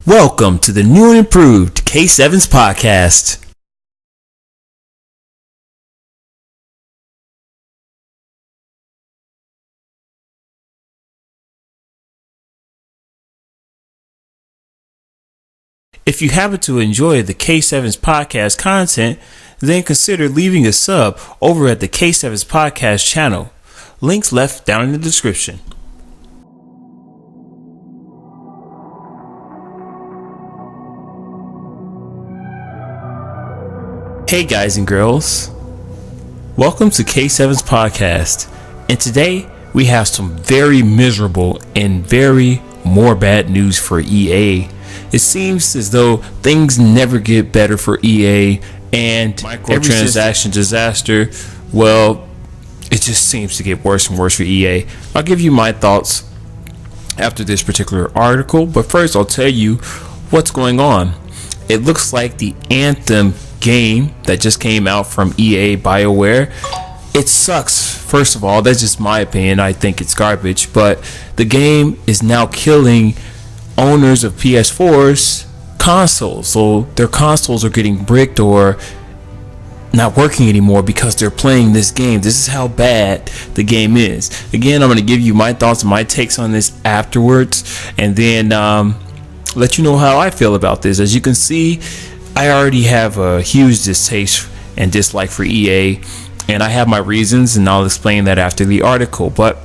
Welcome to the new and improved K7's podcast. If you happen to enjoy the K7's podcast content, then consider leaving a sub over at the K7's podcast channel. Links left down in the description. Hey guys and girls, welcome to K7's podcast, and today we have some very miserable and very more bad news for EA. It seems as though things never get better for EA, and microtransaction disaster, well, it just seems to get worse and worse for EA. I'll give you my thoughts after this particular article, but first I'll tell you what's going on. It looks like the Amthem game that just came out from EA BioWare, it sucks. First of all, that's just my opinion. I think it's garbage, but the game is now killing owners of PS4's consoles. So their consoles are getting bricked or not working anymore because they're playing this game. This is how bad the game is. Again, I'm going to give you my thoughts and my takes on this afterwards, and then let you know how I feel about this. As you can see, I already have a huge distaste and dislike for EA, and I have my reasons, and I'll explain that after the article. But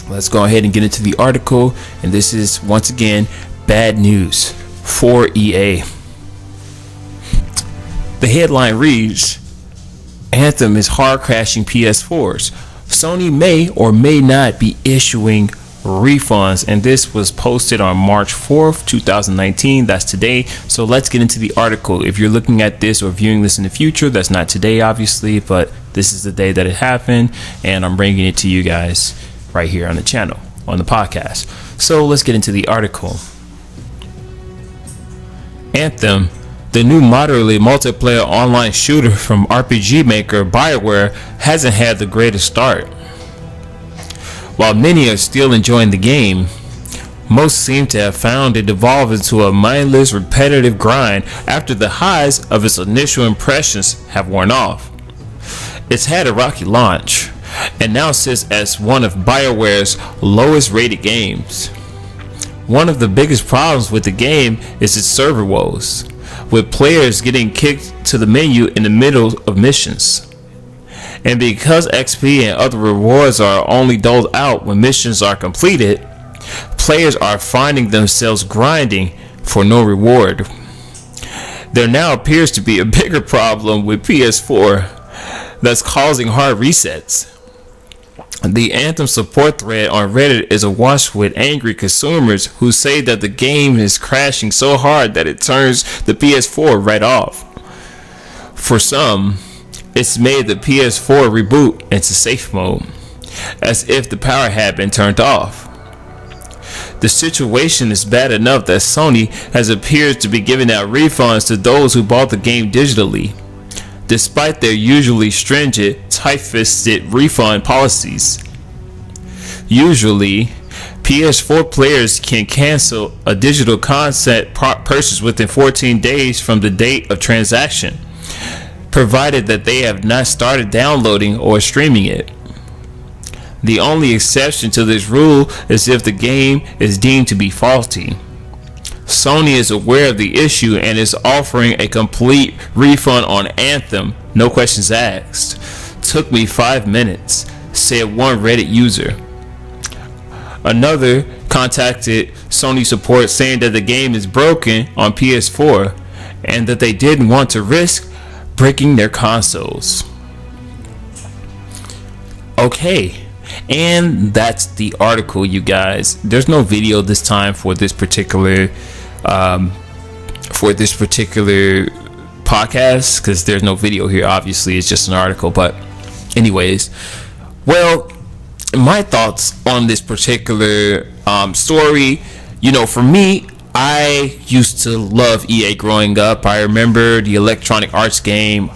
let's go ahead and get into the article, and this is once again bad news for EA. The headline reads, Anthem is hard crashing PS4s. Sony may or may not be issuing refunds, and this was posted on March 4th 2019. That's today. So let's get into the article. If you're looking at this or viewing this in the future, that's not today obviously, but this is the day that it happened, and I'm bringing it to you guys right here on the channel, on the podcast. So let's get into the article. Anthem, the new moderately multiplayer online shooter from RPG maker BioWare, hasn't had the greatest start. While many are still enjoying the game, most seem to have found it evolve into a mindless, repetitive grind after the highs of its initial impressions have worn off. It's had a rocky launch, and now sits as one of BioWare's lowest rated games. One of the biggest problems with the game is its server woes, with players getting kicked to the menu in the middle of missions. And because XP and other rewards are only doled out when missions are completed, players are finding themselves grinding for no reward. There now appears to be a bigger problem with PS4 that's causing hard resets. The Anthem support thread on Reddit is awash with angry consumers who say that the game is crashing so hard that it turns the PS4 right off. For some, it's made the PS4 reboot into safe mode, as if the power had been turned off. The situation is bad enough that Sony has appeared to be giving out refunds to those who bought the game digitally, despite their usually stringent, tight-fisted refund policies. Usually, PS4 players can cancel a digital content purchase within 14 days from the date of transaction, provided that they have not started downloading or streaming it. The only exception to this rule is if the game is deemed to be faulty. Sony is aware of the issue and is offering a complete refund on Anthem, no questions asked. Took me 5 minutes, said one Reddit user. Another contacted Sony support saying that the game is broken on PS4 and that they didn't want to risk breaking their consoles. Okay, and that's the article, you guys. There's no video this time for this particular podcast because there's no video here. Obviously, it's just an article. But anyways, well, my thoughts on this particular story. You know, for me, I used to love EA growing up. I remember the Electronic Arts game.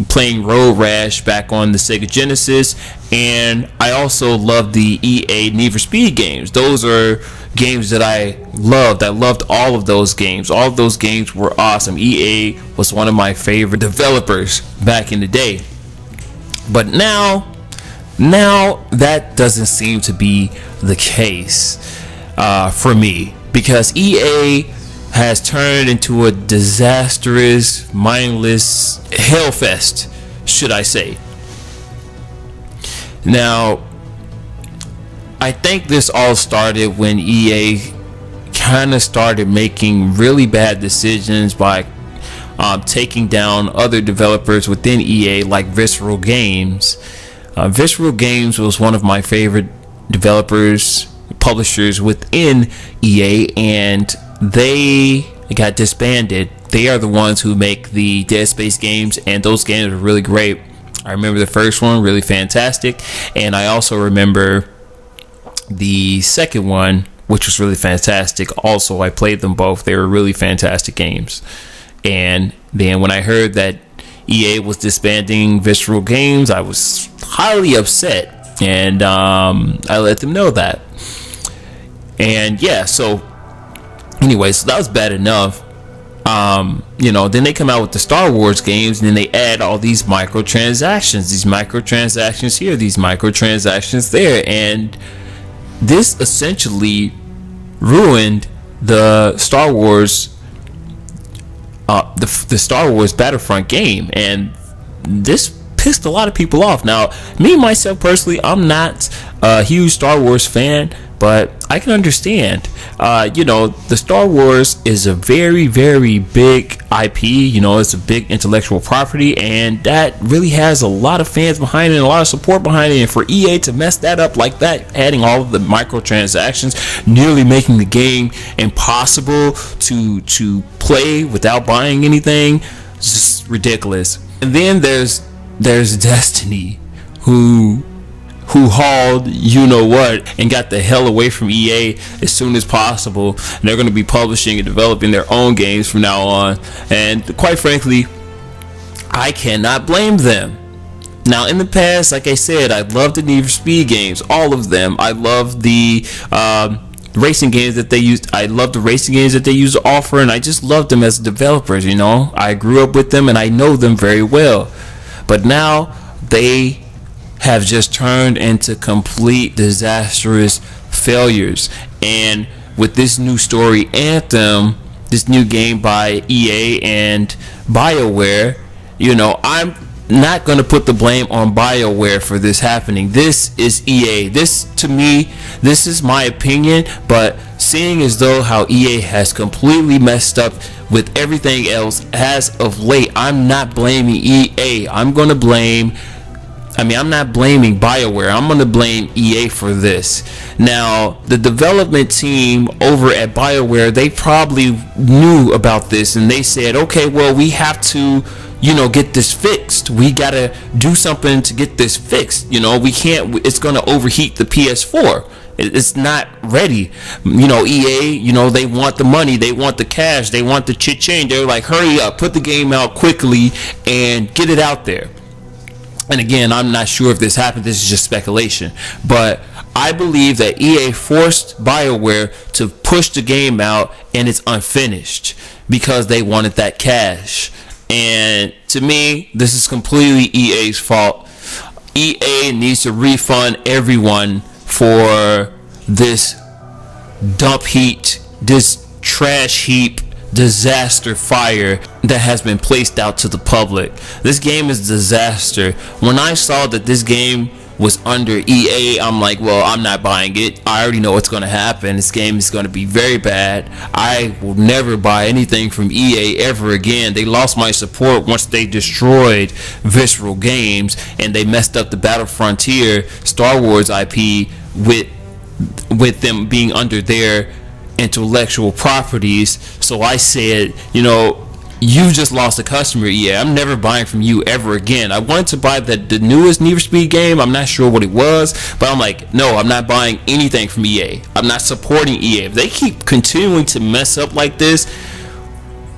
playing Road Rash back on the Sega Genesis, and I also love the EA Need for Speed games. Those are games that I loved. I loved all of those games. All of those games were awesome. EA was one of my favorite developers back in the day. But now that doesn't seem to be the case for me, because EA has turned into a disastrous, mindless hellfest, should I say. Now, I think this all started when EA kind of started making really bad decisions by taking down other developers within EA, like Visceral Games. Visceral Games was one of my favorite publishers within EA, and they got disbanded. They are the ones who make the Dead Space games, and those games are really great. I remember the first one, really fantastic, and I also remember the second one, which was really fantastic. Also, I played them both. They were really fantastic games. And then when I heard that EA was disbanding Visceral Games, I was highly upset, and I let them know that. And yeah, so anyway, so that was bad enough. Then they come out with the Star Wars games, and then they add all these microtransactions, here, these microtransactions there, and this essentially ruined the Star Wars the Star Wars Battlefront game, and this pissed a lot of people off. Now, me myself personally, I'm not a huge Star Wars fan, but I can understand. The Star Wars is a very, very big IP. It's a big intellectual property, and that really has a lot of fans behind it and a lot of support behind it. And for EA to mess that up like that, adding all of the microtransactions, nearly making the game impossible to play without buying anything, it's just ridiculous. And then there's Destiny, who hauled what and got the hell away from EA as soon as possible. And they're going to be publishing and developing their own games from now on, and quite frankly, I cannot blame them. Now, in the past, like I said, I loved the Need for Speed games, all of them. I love the racing games that they used. I love the racing games that they used to offer, and I just loved them as developers. I grew up with them, and I know them very well. But now they have just turned into complete disastrous failures. And with this new story, Amthem, this new game by EA and BioWare, I'm not going to put the blame on BioWare for this happening. This is EA. This, to me, this is my opinion, but seeing as though how EA has completely messed up with everything else as of late, I'm not blaming EA. I'm not blaming BioWare. I'm going to blame EA for this. Now, the development team over at BioWare, they probably knew about this, and they said, okay, well, we have to, get this fixed. We got to do something to get this fixed. We can't, it's going to overheat the PS4. It's not ready. EA, they want the money, they want the cash, they want the cha-ching. They're like, hurry up, put the game out quickly and get it out there. And again, I'm not sure if this happened. This is just speculation. But I believe that EA forced BioWare to push the game out and it's unfinished because they wanted that cash. And to me, this is completely EA's fault. EA needs to refund everyone for this dump heat, this trash heap, disaster fire that has been placed out to the public. This game is a disaster. When I saw that this game was under EA, I'm like, well, I'm not buying it. I already know what's going to happen. This game is going to be very bad. I will never buy anything from EA ever again. They lost my support once they destroyed Visceral Games and they messed up the Battlefront thier Star Wars IP with them being under their intellectual properties. So I said, you just lost a customer, EA. I'm never buying from you ever again. I wanted to buy the newest Need for Speed game. I'm not sure what it was, but I'm like, no, I'm not buying anything from EA. I'm not supporting EA. If they keep continuing to mess up like this,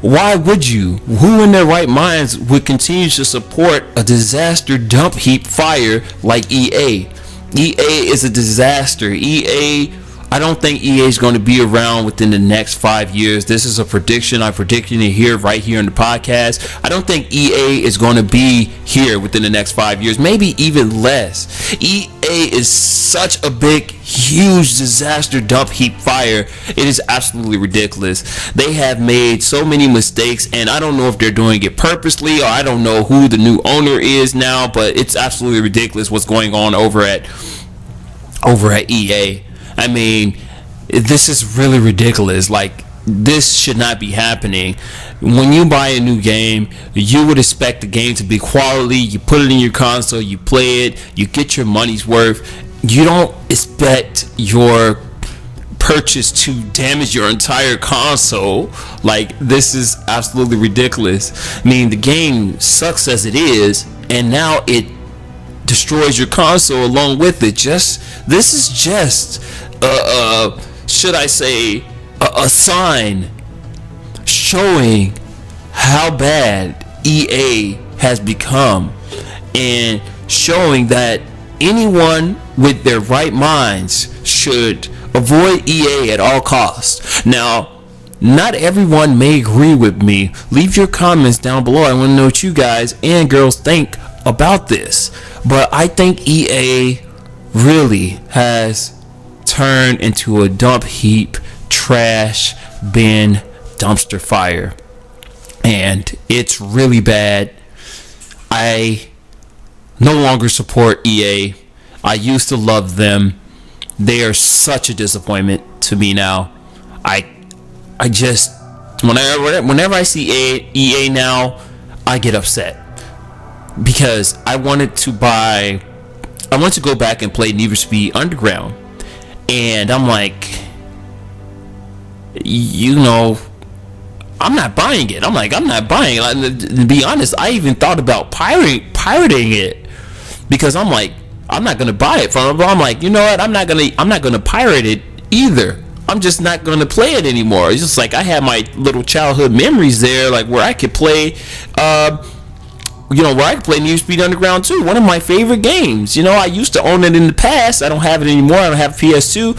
Why would you? Who in their right minds would continue to support a disaster dump heap fire like EA? EA is a disaster. I don't think EA is going to be around within the next 5 years. This is a prediction. I'm predicting it here, right here in the podcast. I don't think EA is going to be here within the next 5 years, maybe even less. EA is such a big, huge disaster dump heap fire. It is absolutely ridiculous. They have made so many mistakes, and I don't know if they're doing it purposely, or I don't know who the new owner is now, but it's absolutely ridiculous what's going on over at EA. I mean, this is really ridiculous. Like, this should not be happening. When you buy a new game, you would expect the game to be quality. You put it in your console, you play it, you get your money's worth. You don't expect your purchase to damage your entire console. Like, this is absolutely ridiculous. I mean, the game sucks as it is, and now it destroys your console along with it. This is just should I say a sign showing how bad EA has become, and showing that anyone with their right minds should avoid EA at all costs. Now, not everyone may agree with me. Leave your comments down below. I want to know what you guys and girls think about this. But I think EA really has turned into a dump heap, trash bin, dumpster fire, and it's really bad. I no longer support EA. I used to love them. They are such a disappointment to me now. I just, whenever I see EA now, I get upset, because I wanted to go back and play Need for Speed Underground, and I'm like, I'm not buying it. I'm not buying it. To be honest, I even thought about pirating it, because I'm like, I'm not gonna buy it from them. But I'm like, you know what? I'm not gonna pirate it either. I'm just not gonna play it anymore. It's just like I had my little childhood memories there, like where I could play, where I could play Need for Speed Underground 2, one of my favorite games. I used to own it in the past. I don't have it anymore. I don't have PS2.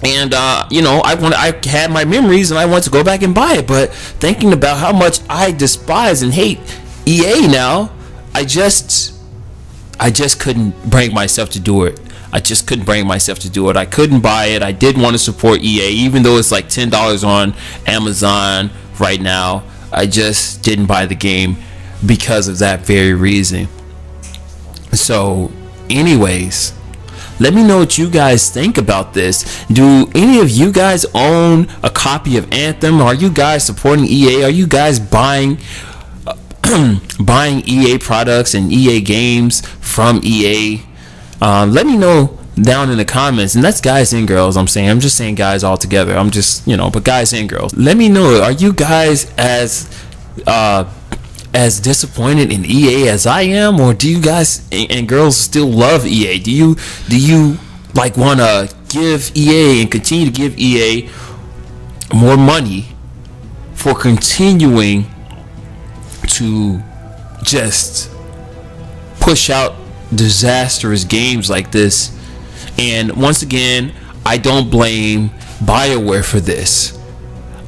And, I had my memories, and I want to go back and buy it. But thinking about how much I despise and hate EA now, I just couldn't bring myself to do it. I couldn't buy it. I did want to support EA, even though it's like $10 on Amazon right now. I just didn't buy the game because of that very reason. So, anyways, let me know what you guys think about this. Do any of you guys own a copy of Anthem? Are you guys supporting EA? Are you guys buying EA products and EA games from EA? Let me know down in the comments, and that's guys and girls. I'm just saying guys all together. But guys and girls, let me know. Are you guys as disappointed in EA as I am, or do you guys and girls still love EA? Do you like want to give EA and continue to give EA more money for continuing to just push out disastrous games like this? And once again, I don't blame BioWare for this.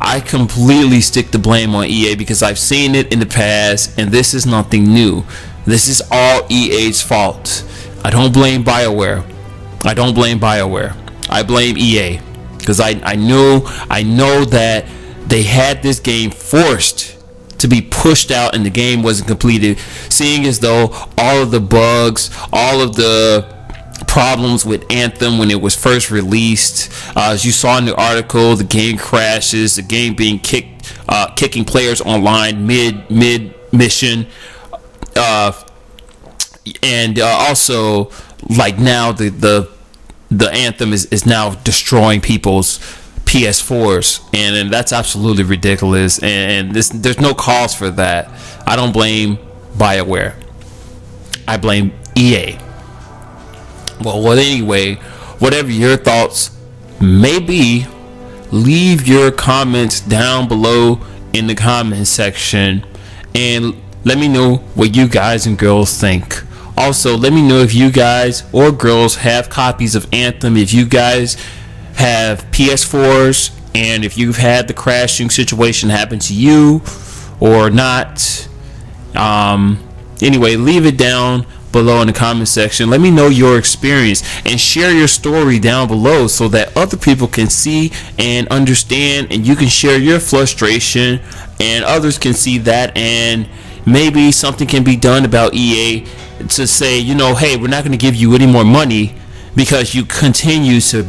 I completely stick the blame on EA, because I've seen it in the past, and this is nothing new. This is all EA's fault. I don't blame BioWare. I blame EA, because I know that they had this game forced to be pushed out, and the game wasn't completed, seeing as though all of the bugs, all of the problems with Anthem when it was first released, as you saw in the article, the game crashes, the game being kicking players online mid mission, and also like now the Anthem is now destroying people's PS4s, and that's absolutely ridiculous, and there's no cause for that. I don't blame BioWare. I blame EA. Well, anyway, whatever your thoughts may be, leave your comments down below in the comment section and let me know what you guys and girls think. Also, let me know if you guys or girls have copies of Amthem, if you guys have PS4s, and if you've had the crashing situation happen to you or not. Anyway, leave it down below in the comment section. Let me know your experience and share your story down below so that other people can see and understand, and you can share your frustration and others can see that, and maybe something can be done about EA to say, hey, we're not going to give you any more money because you continue to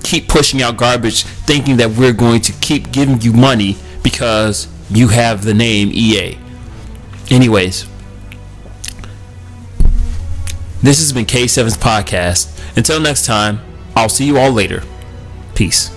keep pushing out garbage, thinking that we're going to keep giving you money because you have the name EA. Anyways, this has been K7's podcast. Until next time, I'll see you all later. Peace.